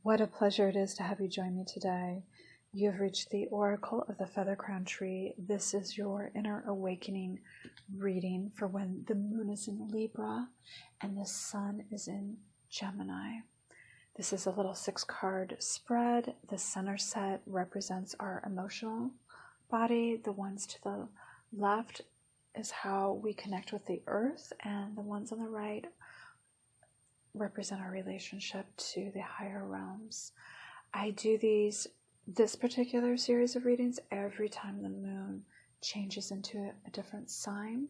What a pleasure it is to have you join me today. You have reached the Oracle of the Feather Crown Tree. This is your inner awakening reading for when the moon is in Libra and the sun is in Gemini. This is a little 6-card spread. The center set represents our emotional body. The ones to the left is how we connect with the earth, and the ones on the right represent our relationship to the higher realms. I do this particular series of readings every time the moon changes into a different sign.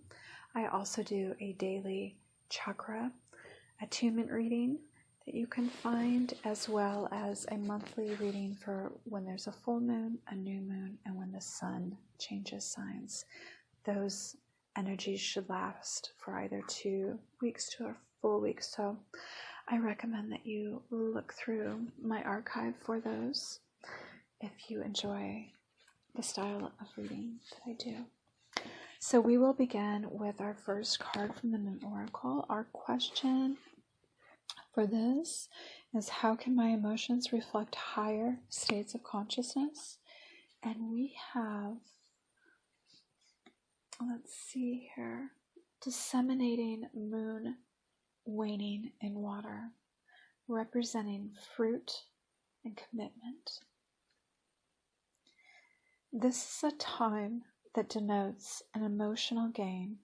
I also do a daily chakra attunement reading that you can find, as well as a monthly reading for when there's a full moon, a new moon, and when the sun changes signs. Those energies should last for either 2 weeks to a full week. So I recommend that you look through my archive for those if you enjoy the style of reading that I do. So we will begin with our first card from the Moon Oracle. Our question for this is, how can my emotions reflect higher states of consciousness? And we have, let's see here, disseminating moon waning in water, representing fruit and commitment. This is a time that denotes an emotional gain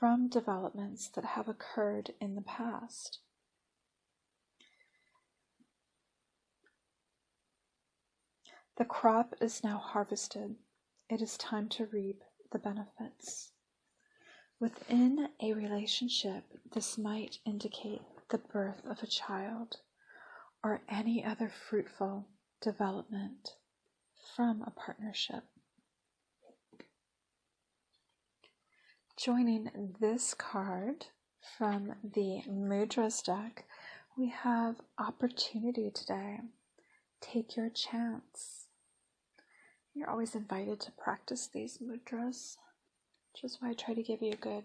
from developments that have occurred in the past. The crop is now harvested. It is time to reap the benefits. Within a relationship, this might indicate the birth of a child or any other fruitful development from a partnership. Joining this card from the Mudras deck, we have opportunity today. Take your chance. You're always invited to practice these mudras, which is why I try to give you a good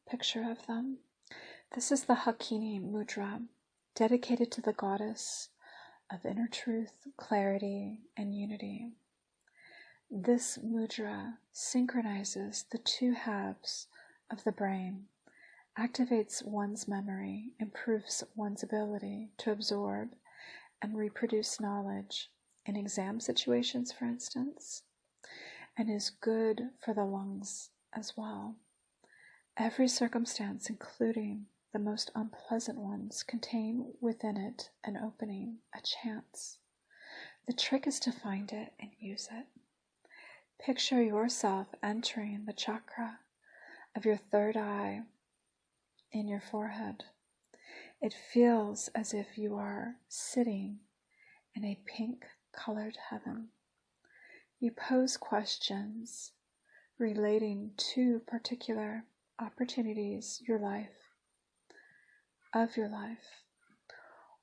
picture of them. This is the Hakini Mudra, dedicated to the goddess of inner truth, clarity, and unity. This mudra synchronizes the two halves of the brain, activates one's memory, improves one's ability to absorb and reproduce knowledge in exam situations, for instance, and is good for the lungs as well. Every circumstance, including the most unpleasant ones, contain within it an opening, a chance. The trick is to find it and use it. Picture yourself entering the chakra of your third eye in your forehead. It feels as if you are sitting in a pink-colored heaven. You pose questions relating to particular opportunities of your life,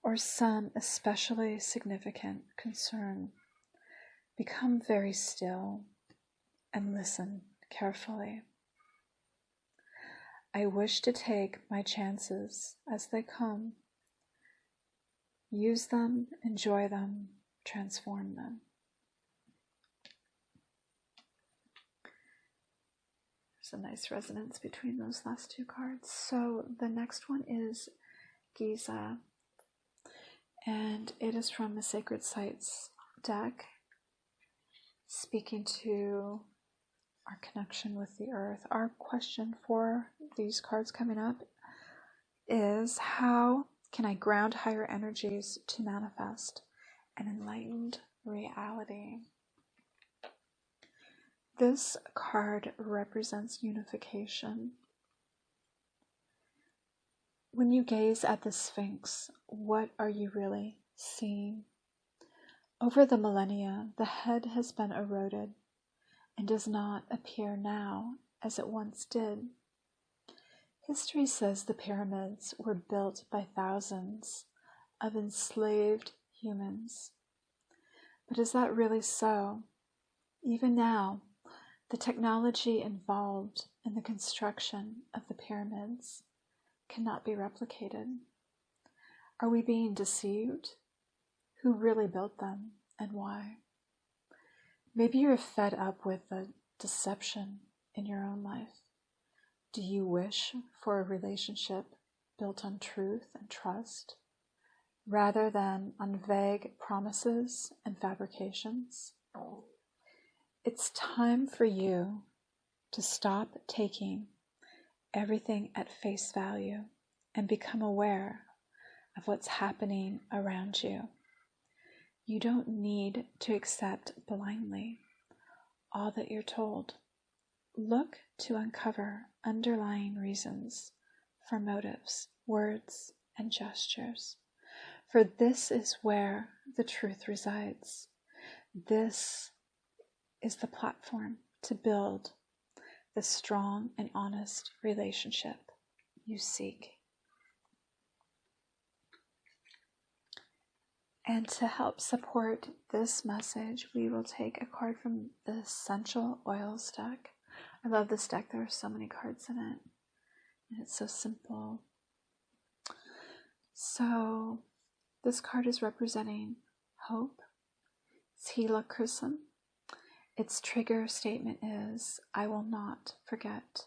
or some especially significant concern. Become very still and listen carefully. I wish to take my chances as they come. Use them, enjoy them, transform them. There's a nice resonance between those last two cards. So the next one is Giza, and it is from the Sacred Sites deck, speaking to our connection with the earth. Our question for these cards coming up is, how can I ground higher energies to manifest an enlightened reality? This card represents unification. When you gaze at the Sphinx, what are you really seeing? Over the millennia, the head has been eroded and does not appear now as it once did. History says the pyramids were built by thousands of enslaved humans. But is that really so? Even now, the technology involved in the construction of the pyramids cannot be replicated. Are we being deceived? Who really built them and why? Maybe you're fed up with the deception in your own life. Do you wish for a relationship built on truth and trust, rather than on vague promises and fabrications? It's time for you to stop taking everything at face value and become aware of what's happening around you. You don't need to accept blindly all that you're told. Look to uncover underlying reasons for motives, words, and gestures. For this is where the truth resides. This is the platform to build the strong and honest relationship you seek. And to help support this message, we will take a card from the Essential Oils deck. I love this deck. There are so many cards in it, and it's so simple. So this card is representing hope. It's Gila Chrism. Its trigger statement is, I will not forget.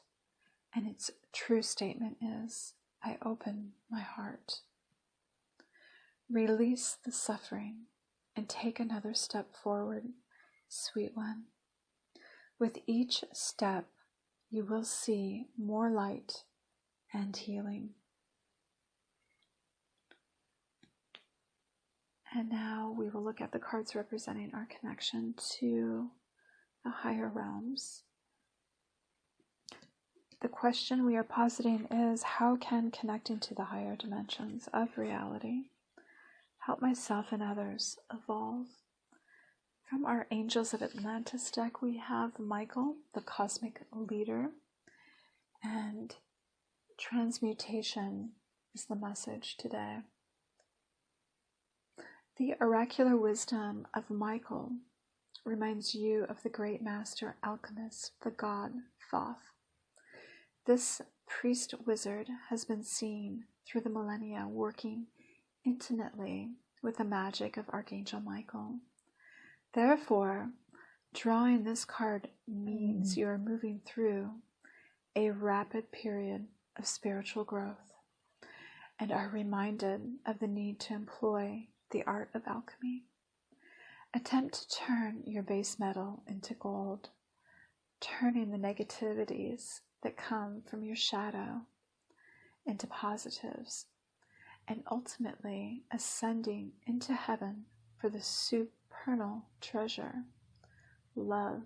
And its true statement is, I open my heart. Release the suffering and take another step forward, sweet one. With each step, you will see more light and healing. And now we will look at the cards representing our connection to the higher realms. The question we are positing is, how can connecting to the higher dimensions of reality help myself and others evolve? From our Angels of Atlantis deck, we have Michael, the cosmic leader, and transmutation is the message today. The oracular wisdom of Michael reminds you of the great master alchemist, the god Thoth. This priest wizard has been seen through the millennia working intimately with the magic of Archangel Michael. Therefore, drawing this card means you are moving through a rapid period of spiritual growth and are reminded of the need to employ the art of alchemy. Attempt to turn your base metal into gold, turning the negativities that come from your shadow into positives, and ultimately ascending into heaven for the supernal treasure, love.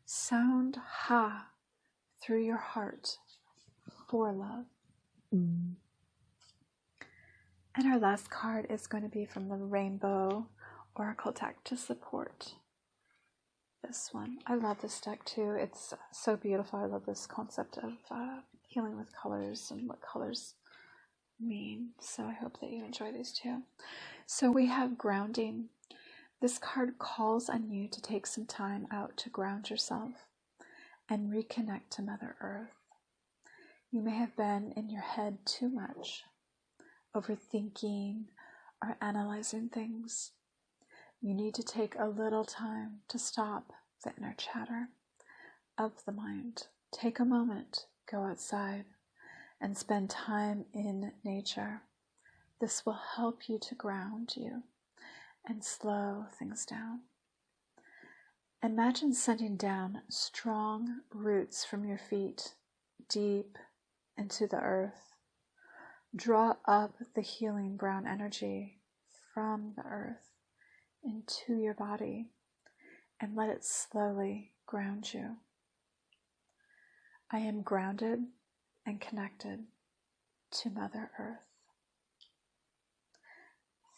Sound Ha through your heart for love. And our last card is going to be from the Rainbow Oracle deck to support this one. I love this deck too. It's so beautiful. I love this concept of healing with colors and what colors mean. So I hope that you enjoy these too. So we have grounding. This card calls on you to take some time out to ground yourself and reconnect to Mother Earth. You may have been in your head too much, overthinking or analyzing things. You need to take a little time to stop the inner chatter of the mind. Take a moment, go outside, and spend time in nature. This will help you to ground you and slow things down. Imagine sending down strong roots from your feet deep into the earth. Draw up the healing brown energy from the earth into your body and let it slowly ground you. I am grounded and connected to Mother Earth.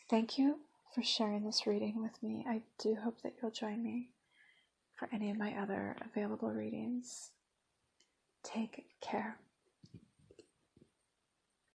Thank you for sharing this reading with me. I do hope that you'll join me for any of my other available readings. Take care.